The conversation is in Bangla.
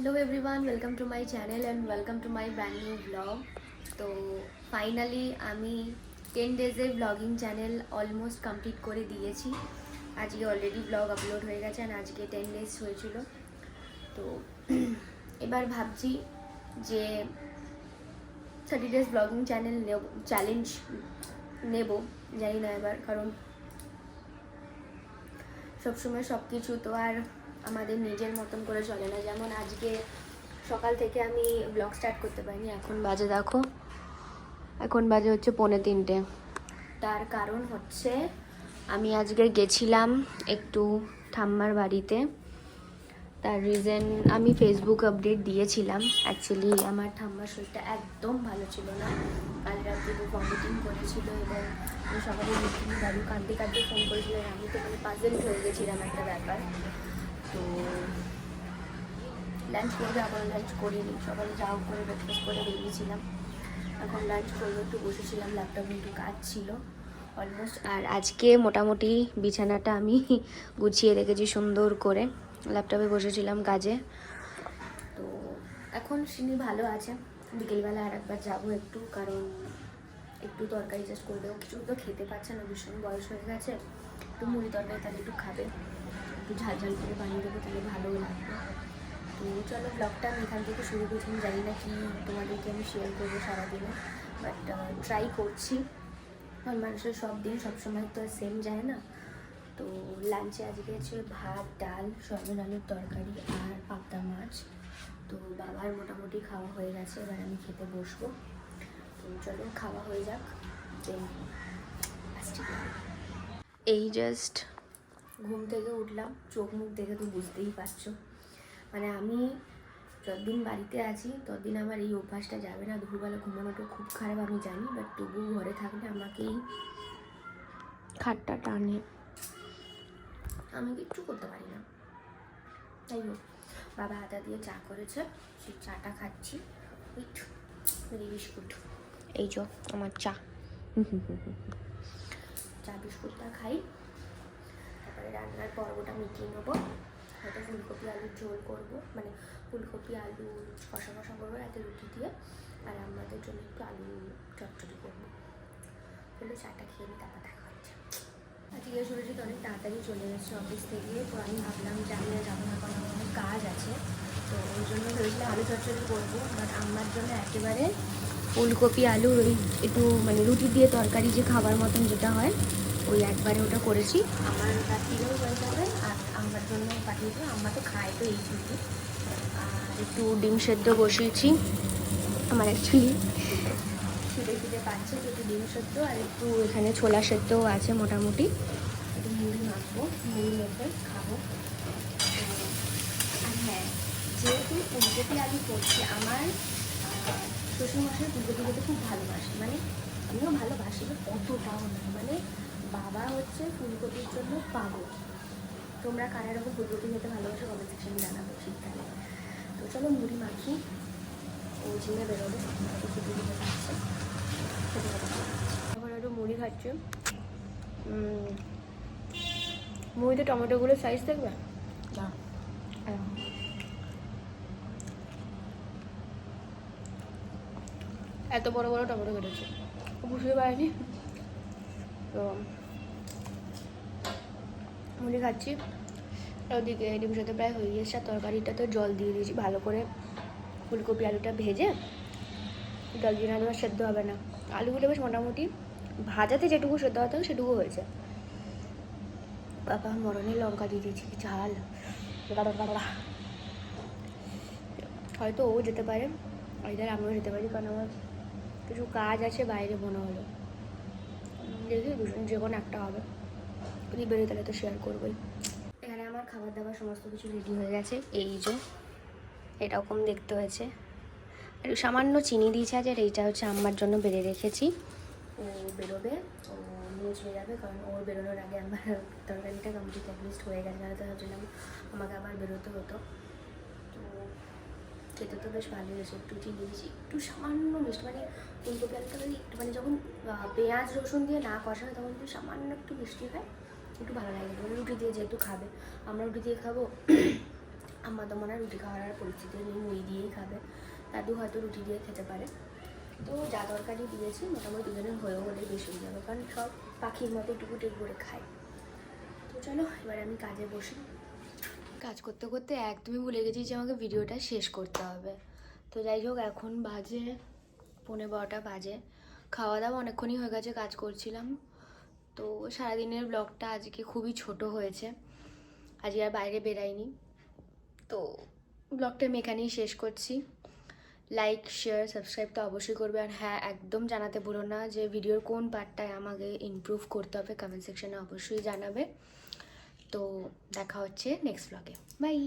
Hello everyone, welcome to my channel and welcome to my brand new vlog. তো ফাইনালি আমি 10 ডেজের ব্লগিং চ্যানেল অলমোস্ট কমপ্লিট করে দিয়েছি। আজকে অলরেডি ব্লগ আপলোড হয়ে গেছে আর আজকে 10 ডেজ হয়েছিল। তো এবার ভাবছি যে 30 ডেজ ব্লগিং চ্যানেল চ্যালেঞ্জ নেব, জানি না এবার, কারণ সবসময় সব কিছু তো আর আমাদের নিজের মতন করে চলে না। যেমন আজকে সকাল থেকে আমি ব্লগ স্টার্ট করতে পারিনি, এখন বাজে দেখো, এখন বাজে হচ্ছে 2:45। তার কারণ হচ্ছে আমি আজকে গেছিলাম একটু ঠাম্মার বাড়িতে। তার রিজন আমি ফেসবুক আপডেট দিয়েছিলাম। অ্যাকচুয়ালি আমার ঠাম্মার শরীরটা একদম ভালো ছিল না, কাল রাত্রে তো ভমিটিং করেছিল এবং আমি সকালে মিটিং দাদু কাঁদতে কাঁদতে ফোন করেছিলেন। আমি তো পাজেল হয়ে গেছিলাম একটা ব্যাপার। তো লাঞ্চ করবে, এখন লাঞ্চ করিনি, সকালে যাও করে ব্রেকফাস্ট করে বেরিয়েছিলাম। এখন লাঞ্চ করবো, একটু বসেছিলাম, ল্যাপটপে একটু কাজ ছিল অলমোস্ট। আর আজকে মোটামুটি বিছানাটা আমি গুছিয়ে রেখেছি সুন্দর করে, ল্যাপটপে বসেছিলাম কাজে। তো এখন সিনি ভালো আছে, বিকেলবেলা আর একবার যাবো একটু, কারণ একটু তরকারি জাস্ট করে দেবো, কিছু তো খেতে পারছে না, ভীষণ বয়স হয়ে গেছে। একটু মুড়ি তরকারি তাহলে একটু খাবে, একটু ঝাল ঝাল করে বানিয়ে দেবো, তাহলে ভালোও লাগবে। তো চলো ব্লগটা আমি এখান থেকে শুরু করছি। আমি জানি না কি তোমাদেরকে আমি শেয়ার করবো সারাদিনে, বাট ট্রাই করছি। আর মানুষের সব দিন সবসময় তো আর সেম যায় না। তো লাঞ্চে আজকে হচ্ছে ভাত, ডাল, সয়াবিন আলুর তরকারি আর পাবদা মাছ। তো বাবার মোটামুটি খাওয়া হয়ে গেছে, এবার আমি খেতে বসবো। তো চলো খাওয়া হয়ে যাক, দেন আসছি। এই জাস্ট ঘুম থেকে উঠলাম, চোখ মুখ দেখে তো বুঝতেই পারছো, মানে আমি যতদিন বাড়িতে আছি ততদিন আমার এই অভ্যাসটা যাবে না। দুপুরবেলা ঘুমানোটা খুব খারাপ আমি জানি, বাট তবুও ঘরে থাকলে আমাকেই খাটটা টানে, আমি কিচ্ছু করতে পারি না। তাই হোক, বাবা আদা দিয়ে চা করেছে, সেই চাটা খাচ্ছি উইথ মেরি বিস্কুট। এই যে আমার চা, চা বিস্কুটটা খাই। তারপরে রান্নার পর্বটা মিটিয়ে নেবো। হয়তো ফুলকপি আলুর ঝোল করবো, মানে ফুলকপি আলু কষা কষা করবো রাতে রুটি দিয়ে, আর আমাদের জন্য একটু আলু চটচটি করবো। বলে চাটা খেয়ে নিই, তারপর দেখা হচ্ছে। আজকে সুরজিৎ অনেক তাড়াতাড়ি চলে এসেছে অফিস থেকে। তো আমি ভাবলাম যে আমি যাবো না, কারণ আমার কাজ আছে। তো ওই জন্য ভেবেছিলাম আলু চটচটি করবো, বাট আমার জন্য একেবারে ফুলকপি আলুর ওই একটু মানে রুটি দিয়ে তরকারি যে খাবার মতন যেটা হয়, ওই একবারে ওটা করেছি। আমার রাত্রিরেও হয়ে যাবে আর আমার জন্য পাঠিয়ে দেবো। আমার তো খায় তো এই শুধু। আর একটু ডিম সেদ্ধ বসিয়েছি, আমার অ্যাকচুয়ালি খিদে পাচ্ছে, তো একটু ডিম সেদ্ধ আর একটু এখানে ছোলা সেদ্ধও আছে মোটামুটি। একটু মুড়ি মাখবো, মুড়ি মেখে খাবো। আর হ্যাঁ, যেহেতু ফুলকপি আলু করছি, আমার শ্বশুরমশাই ফুলকপি খেতে খুব ভালোবাসে, মানে আমিও ভালোবাসি, অতটাও না। মানে বাবা হচ্ছে ফুলকপির জন্য পাগল। তোমরা কারা রকম ফুলকপি খেতে ভালোবাসো কমেন্ট সেকশনে জানাবো শীতকালে। তো চলো মুড়ি মাখি, ও ঝিমে বেরোবে, ফুলকপি দিতে পারছে। এখন একটু মুড়ি খাচ্ছে। মুড়িতে টমেটোগুলোর সাইজ দেখবে না, এত বড় বড় টমেটো কেটেছে, বুঝতে পারিনি। তো মুড়ি খাচ্ছি, ওদিকে ডিম সাথে প্রায় হয়ে গেছে। আর তরকারিটা তো জল দিয়ে দিয়েছি ভালো করে, ফুলকপি আলুটা ভেজে জল দিয়ে না দেওয়া সেদ্ধ হবে না। আলুগুলো বেশ মোটামুটি ভাজাতে যেটুকু সেদ্ধ হতো সেটুকু হয়েছে। বাবা মরণের লঙ্কা দিয়ে দিয়েছি, ঝাল। হয়তো ও যেতে পারে, আইদার আমিও যেতে পারি, কারণ আমার কিছু কাজ আছে বাইরে মনে হলো। দেখি দুজন যে কোনো একটা হবে, যদি বেরোয় তাহলে তো শেয়ার করবোই। এখানে আমার খাবার দাবার সমস্ত কিছু রেডি হয়ে গেছে। এই যে এরকম দেখতে হয়েছে, একটু সামান্য চিনি দিয়েছে আজ, আর এইটা হচ্ছে আমার জন্য বেড়ে রেখেছি। ও বেরোবে, ও নিয়ে চলে যাবে, কারণ ওর বেরোনোর আগে আমার তরকারিটা কমপ্লিট অ্যাটলিস্ট হয়ে গেছে, তাহলে তো ভাবছিলাম আমাকে আবার বেরোতে হতো। তো খেতে তো বেশ ভালোই হয়েছে, একটু চিনি দিয়েছি, একটু সামান্য মিষ্টি, মানে ফুলকপি আলুটা যদি একটু মানে যখন পেঁয়াজ রসুন দিয়ে না কষা হয় তখন একটু সামান্য একটু মিষ্টি হয়, একটু ভালো লাগে। রুটি দিয়ে যেহেতু খাবে, আমরা রুটি দিয়ে খাবো, আমার তো মনে হয় রুটি খাওয়ার আর পরিস্থিতি নেই, মুড়ি দিয়েই খাবে। দাদু হয়তো রুটি দিয়ে খেতে পারে। তো যা তরকারি দিয়েছি মোটামুটি দুজনের হয়েও হলেই বেশি হয়ে যাবে, কারণ সব পাখির মতো টুকুটেক করে খায়। তো চলো এবার আমি কাজে বসি। কাজ করতে করতে একদমই ভুলে গেছি যে আমাকে ভিডিওটা শেষ করতে হবে। তো যাই হোক, এখন বাজে 11:15 বাজে। খাওয়া দাওয়া অনেকক্ষণই হয়ে গেছে, কাজ করছিলাম। তো সারাদিনের ব্লগটা আজকে খুবই ছোট হয়েছে, আজকে আর বাইরে বেরাইনি। তো ব্লগটা আমি এখানেই শেষ করছি। লাইক শেয়ার সাবস্ক্রাইব তো অবশ্যই করবে। আর হ্যাঁ, একদম জানাতে ভুলো না যে ভিডিওর কোন পার্টটায় আমাকে ইমপ্রুভ করতে হবে, কমেন্ট সেকশনে অবশ্যই জানাবে। তো দেখা হচ্ছে নেক্সট ব্লগে। বাই।